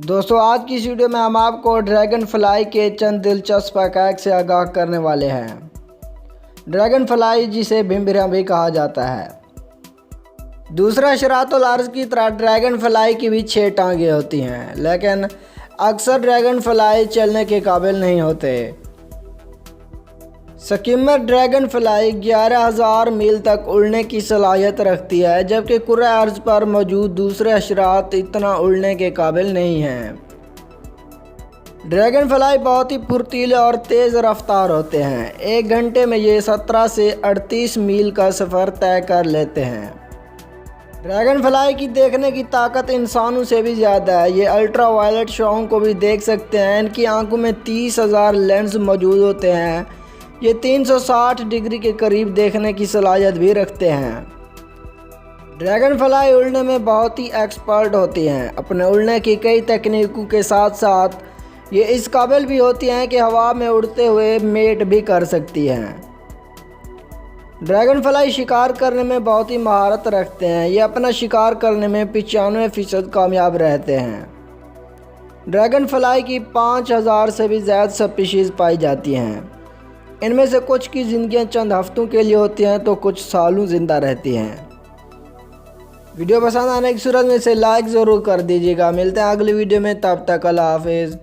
दोस्तों आज की इस वीडियो में हम आपको ड्रैगन फ्लाई के चंद दिलचस्प हक़ाइक़ से आगाह करने वाले हैं। ड्रैगन फ्लाई जिसे भिमभिरा भी कहा जाता है। दूसरा शरातुल अर्ज़ की तरह ड्रैगन फ्लाई की भी 6 टांगें होती हैं, लेकिन अक्सर ड्रैगन फ्लाई चलने के काबिल नहीं होते। स्किमर ड्रैगन फ्लाई 11,000 मील तक उड़ने की सलाहियत रखती है, जबकि कुर्रा अर्ज़ पर मौजूद दूसरे हशरात इतना उड़ने के काबिल नहीं हैं। ड्रैगन फ्लाई बहुत ही फुर्तीले और तेज़ रफ्तार होते हैं। 1 घंटे में ये 17 से 38 मील का सफ़र तय कर लेते हैं। ड्रैगन फ्लाई की देखने की ताकत इंसानों से भी ज़्यादा है। ये अल्ट्रा वायलेट शॉओं को भी देख सकते हैं। इनकी आंखों में 30,000 लेंस मौजूद होते हैं। ये 360 डिग्री के करीब देखने की सलाहियत भी रखते हैं। ड्रैगन फ्लाई उड़ने में बहुत ही एक्सपर्ट होती हैं। अपने उड़ने की कई तकनीकों के साथ साथ ये इस काबिल भी होती हैं कि हवा में उड़ते हुए मेट भी कर सकती हैं। ड्रैगन फ्लाई शिकार करने में बहुत ही महारत रखते हैं। ये अपना शिकार करने में 95% कामयाब रहते हैं। ड्रैगन फ्लाई की 5,000 से भी ज़्यादा स्पीशीज़ पाई जाती हैं। इनमें से कुछ की ज़िंदगियाँ चंद हफ्तों के लिए होती हैं तो कुछ सालों ज़िंदा रहती हैं। वीडियो पसंद आने की सूरत में इसे लाइक ज़रूर कर दीजिएगा। मिलते हैं अगली वीडियो में, तब तक अल्लाह हाफिज़।